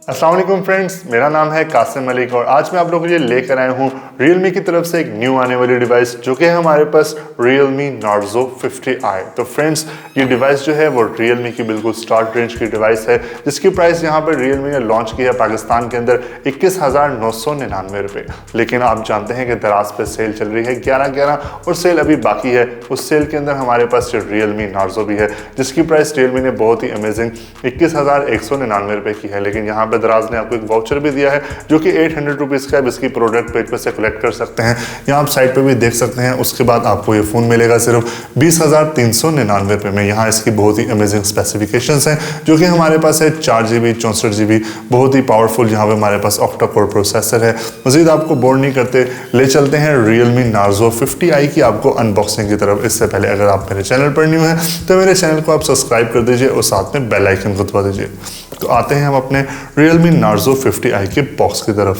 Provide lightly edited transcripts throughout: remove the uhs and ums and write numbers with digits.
अस्सलाम वालेकुम फ्रेंड्स, मेरा नाम है कासिम मलिक और आज मैं आप लोगों के लिए लेकर आया हूँ Realme की तरफ से एक न्यू आने वाली डिवाइस जो कि है हमारे पास Realme Narzo 50i। तो फ्रेंड्स, ये डिवाइस जो है वो Realme की बिल्कुल स्टार्ट रेंज की डिवाइस है जिसकी प्राइस यहाँ पर Realme ने लॉन्च की है पाकिस्तान के अंदर 21,999 रुपये। लेकिन आप जानते हैं कि दराज पे सेल चल रही है 11/11 और सेल अभी बाकी है। उस सेल के अंदर हमारे पास जो Realme Narzo भी है जिसकी प्राइस Realme ने बहुत ही अमेजिंग 21,199 रुपये की है। लेकिन यहाँ दराज ने आपको एक वाउचर भी दिया है जो कि 800 रुपीज़ का है। इसकी प्रोडक्ट पेज पर से कलेक्ट कर सकते हैं, यहाँ आप साइट पे भी देख सकते हैं। उसके बाद आपको ये फ़ोन मिलेगा सिर्फ 20,399 रुपये में। यहाँ इसकी बहुत ही अमेजिंग स्पेसिफिकेशंस हैं जो कि हमारे पास है 4GB 64GB, बहुत ही पावरफुल। यहाँ पे हमारे पास ऑक्टा कोर प्रोसेसर है। मजीद आपको बोर नहीं करते, ले चलते हैं Realme Narzo 50i की आपको अनबॉक्सिंग की तरफ। इससे पहले अगर आप मेरे चैनल पर न्यू हैं तो मेरे चैनल को आप सब्सक्राइब कर दीजिए और साथ में बेल आइकन को दबा दीजिए। तो आते हैं हम अपने Realme Narzo 50i के बॉक्स की तरफ।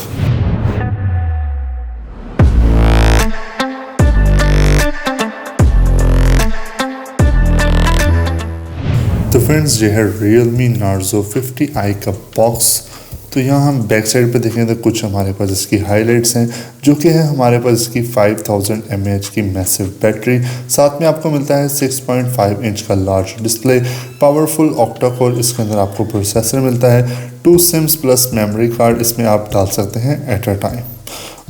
तो फ्रेंड्स, ये है Realme Narzo 50i का बॉक्स। तो यहाँ हम बैक साइड पे देखें तो कुछ हमारे पास इसकी हाइलाइट्स हैं जो कि है हमारे पास इसकी 5000 mAh की मैसिव बैटरी। साथ में आपको मिलता है 6.5 इंच का large display, powerful octa core इसके अंदर आपको प्रोसेसर मिलता है, 2 सिम्स प्लस मेमोरी कार्ड इसमें आप डाल सकते हैं एट अ टाइम।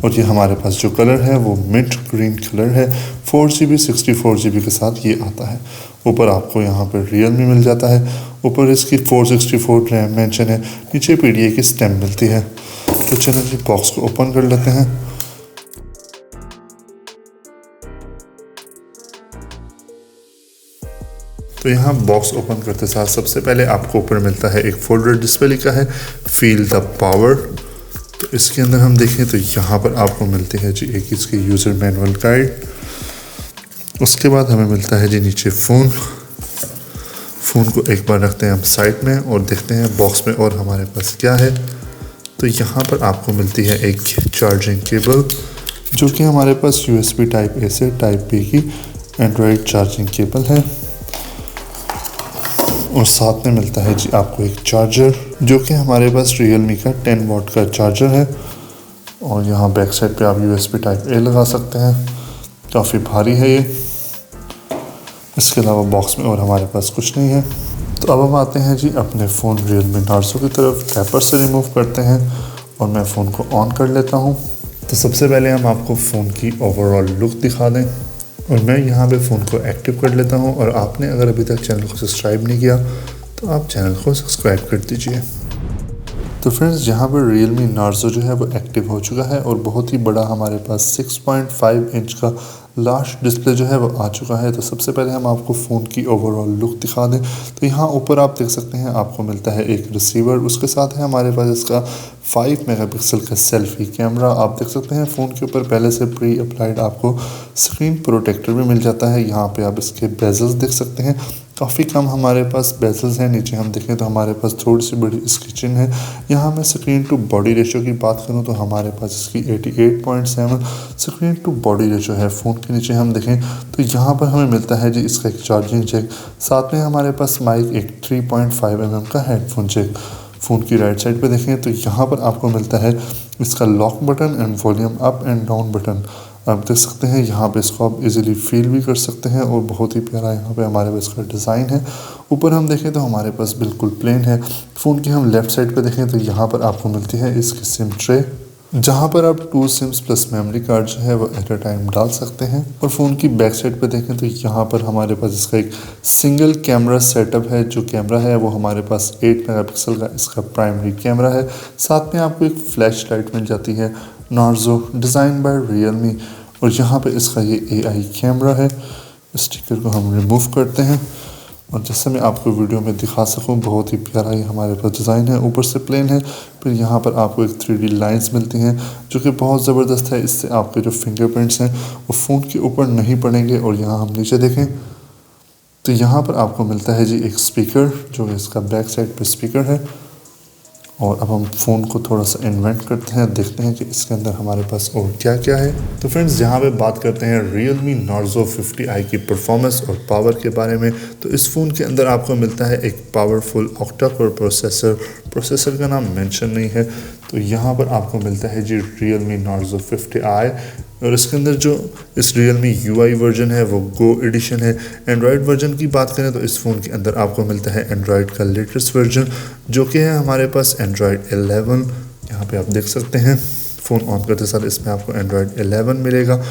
और ये हमारे पास जो कलर है वो मिंट ग्रीन कलर है। 4GB 64GB के साथ ये आता है। ऊपर आपको यहाँ पर Realme मिल जाता है, ऊपर इसकी 464 रैम मेंशन है, नीचे PDA की स्टेम मिलती है। तो चलिए जी बॉक्स को ओपन कर लेते हैं। तो यहाँ बॉक्स ओपन करते साथ सबसे पहले आपको ऊपर मिलता है एक फोल्डर डिस्प्ले लिखा है फील द पावर। तो इसके अंदर हम देखें तो यहाँ पर आपको मिलती है जी एक इसकी यूज़र मैनुअल गाइड। उसके बाद हमें मिलता है जी नीचे फ़ोन को एक बार रखते हैं हम साइड में और देखते हैं बॉक्स में और हमारे पास क्या है। तो यहाँ पर आपको मिलती है एक चार्जिंग केबल जो कि हमारे पास USB टाइप A से टाइप B की एंड्रॉयड चार्जिंग केबल है। और साथ में मिलता है जी आपको एक चार्जर जो कि हमारे पास Realme का 10 वाट का चार्जर है। और यहाँ बैक साइड पे आप USB टाइप A लगा सकते हैं। काफ़ी भारी है ये। इसके अलावा बॉक्स में और हमारे पास कुछ नहीं है। तो अब हम आते हैं जी अपने फ़ोन Realme Narzo की तरफ। टैपर से रिमूव करते हैं और मैं फ़ोन को ऑन कर लेता हूँ। तो सबसे पहले हम आपको फ़ोन की ओवरऑल लुक दिखा दें और मैं यहाँ पे फ़ोन को एक्टिव कर लेता हूँ। और आपने अगर अभी तक चैनल को सब्सक्राइब नहीं किया तो आप चैनल को सब्सक्राइब कर दीजिए। तो फ्रेंड्स, यहाँ पर Realme Narzo जो है वो एक्टिव हो चुका है और बहुत ही बड़ा हमारे पास 6.5 इंच का लार्ज डिस्प्ले जो है वो आ चुका है। तो सबसे पहले हम आपको फ़ोन की ओवरऑल लुक दिखा दें तो यहाँ ऊपर आप देख सकते हैं आपको मिलता है एक रिसीवर। उसके साथ है हमारे पास इसका 5 मेगापिक्सल का सेल्फी कैमरा। आप देख सकते हैं फ़ोन के ऊपर पहले से प्री अप्लाइड आपको स्क्रीन प्रोटेक्टर भी मिल जाता है। यहाँ पे आप इसके बेजल्स देख सकते हैं, काफ़ी कम हमारे पास बेजल्स हैं। नीचे हम देखें तो हमारे पास थोड़ी सी बड़ी इसकी चिन है। यहाँ मैं स्क्रीन टू बॉडी रेशो की बात करूँ तो हमारे पास इसकी 88.7 स्क्रीन टू बॉडी रेशो है। फ़ोन के नीचे हम देखें तो यहाँ पर हमें मिलता है जी इसका एक चार्जिंग जैक, साथ में हमारे पास माइक एक 3.5 mm का हेडफोन जैक। फ़ोन की राइट साइड पे देखें तो यहाँ पर आपको मिलता है इसका lock button and volume up and down button. आप देख सकते हैं यहाँ पे इसको आप इजीली फील भी कर सकते हैं और बहुत ही प्यारा यहाँ पे हमारे पास इसका डिज़ाइन है। ऊपर हम देखें तो हमारे पास बिल्कुल प्लेन है। फ़ोन की हम लेफ़्ट साइड पे देखें तो यहाँ पर आपको मिलती है इसकी सिम ट्रे जहाँ पर आप 2 सिम्स प्लस मेमोरी कार्ड जो है वो एट अ टाइम डाल सकते हैं। और फ़ोन की बैक साइड पे देखें तो यहाँ पर हमारे पास इसका एक सिंगल कैमरा सेटअप है। जो कैमरा है वो हमारे पास 8 मेगापिक्सल का इसका प्राइमरी कैमरा है। साथ में आपको एक फ्लैश लाइट मिल जाती है Narzo डिज़ाइन बाय Realme। और यहाँ पे इसका ये AI कैमरा है। स्टिकर को हम रिमूव करते हैं और जैसे मैं आपको वीडियो में दिखा सकूं बहुत ही प्यारा ये हमारे पास डिज़ाइन है। ऊपर से प्लेन है, फिर यहाँ पर आपको एक 3D लाइंस मिलती हैं जो कि बहुत ज़बरदस्त है। इससे आपके जो फिंगरप्रिंट्स हैं वो फ़ोन के ऊपर नहीं पड़ेंगे। और यहाँ हम नीचे देखें तो यहाँ पर आपको मिलता है जी एक स्पीकर जो इसका बैक साइड पर स्पीकर है। और अब हम फ़ोन को थोड़ा सा इन्वेंट करते हैं, देखते हैं कि इसके अंदर हमारे पास और क्या क्या है। तो फ्रेंड्स, यहाँ पे बात करते हैं Realme Narzo 50i की परफॉर्मेंस और पावर के बारे में। तो इस फ़ोन के अंदर आपको मिलता है एक पावरफुल ऑक्टा कोर प्रोसेसर का नाम मेंशन नहीं है। तो यहाँ पर आपको मिलता है जी Realme Narzo 50i, और इसके अंदर जो इस Realme UI वर्जन है वो Go एडिशन है। एंड्रॉयड वर्जन की बात करें तो इस फ़ोन के अंदर आपको मिलता है एंड्रॉयड का लेटेस्ट वर्जन, जो कि है हमारे पास एंड्रॉयड 11। यहाँ पे आप देख सकते हैं फ़ोन ऑन करते साथ इसमें आपको एंड्रॉयड 11 मिलेगा।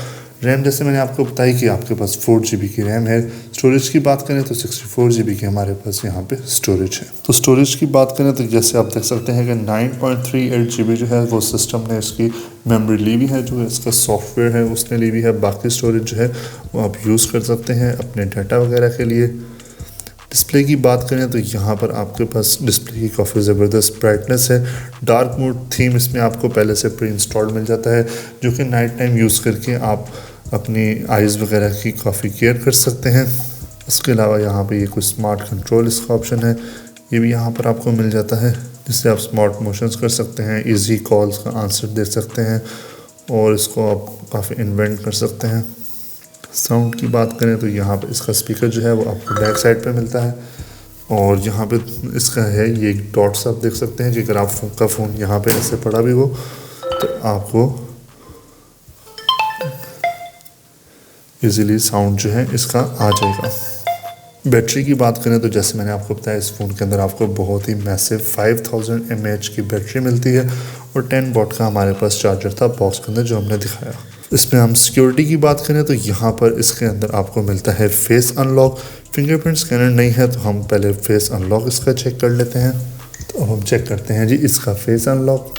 रैम जैसे मैंने आपको बताई कि आपके पास 4 GB की रैम है। स्टोरेज की बात करें तो 64 GB की हमारे पास यहाँ पे स्टोरेज है। तो स्टोरेज की बात करें तो जैसे आप देख सकते हैं कि 9.38 GB जो है वो सिस्टम ने इसकी मेमोरी ली हुई है, जो इसका सॉफ्टवेयर है उसने ली हुई है। बाकी स्टोरेज जो है वो आप यूज़ कर सकते हैं अपने डाटा वगैरह के लिए। डिस्प्ले की बात करें तो यहाँ पर आपके पास डिस्प्ले की काफ़ी ज़बरदस्त ब्राइटनेस है। डार्क मोड थीम इसमें आपको पहले से प्री इंस्टॉल्ड मिल जाता है, जो कि नाइट टाइम यूज़ करके आप अपनी आइज़ वगैरह की काफ़ी केयर कर सकते हैं। उसके अलावा यहाँ पे ये कुछ स्मार्ट कंट्रोल इसका ऑप्शन है, ये भी यहाँ पर आपको मिल जाता है, जिससे आप स्मार्ट मोशंस कर सकते हैं, इजी कॉल्स का आंसर दे सकते हैं, और इसको आप काफ़ी इन्वेंट कर सकते हैं। साउंड की बात करें तो यहाँ पे इसका स्पीकर जो है वो आपको बैक साइड पे मिलता है, और यहाँ पे इसका है ये डॉट्स आप देख सकते हैं कि अगर आपका फ़ोन यहाँ पे ऐसे पड़ा भी हो तो आपको इजीली साउंड जो है इसका आ जाएगा। बैटरी की बात करें तो जैसे मैंने आपको बताया इस फ़ोन के अंदर आपको बहुत ही मैसिव 5000 mAh की बैटरी मिलती है, और 10 वॉट का हमारे पास चार्जर था बॉक्स के अंदर जो हमने दिखाया। इसमें हम सिक्योरिटी की बात करें तो यहाँ पर इसके अंदर आपको मिलता है फेस अनलॉक। फिंगरप्रिंट स्कैनर नहीं है तो हम पहले फेस अनलॉक इसका चेक कर लेते हैं। तो अब हम चेक करते हैं जी इसका फेस अनलॉक।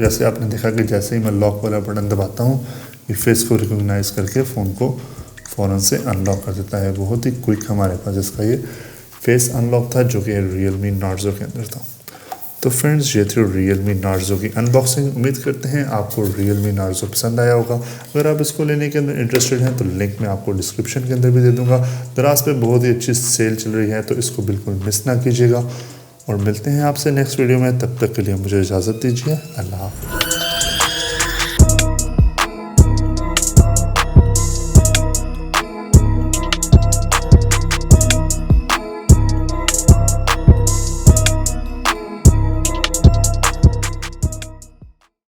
जैसे आपने देखा कि जैसे ही मैं लॉक वाला बटन दबाता हूँ, ये फेस को रिकॉग्नाइज करके फ़ोन को फ़ौरन से अनलॉक कर देता है। बहुत ही क्विक हमारे पास इसका ये फेस अनलॉक था, जो कि Realme Narzo के अंदर था। तो फ्रेंड्स, ये थी Realme Narzo की अनबॉक्सिंग। उम्मीद करते हैं आपको Realme Narzo पसंद आया होगा। अगर आप इसको लेने के अंदर इंटरेस्टेड हैं तो लिंक मैं आपको डिस्क्रिप्शन के अंदर भी दे दूँगा। दराज पे बहुत ही अच्छी सेल चल रही है, तो इसको बिल्कुल मिस ना कीजिएगा। और मिलते हैं आपसे नेक्स्ट वीडियो में, तब तक के लिए मुझे इजाज़त दीजिए। अल्लाह हाफ़िज़।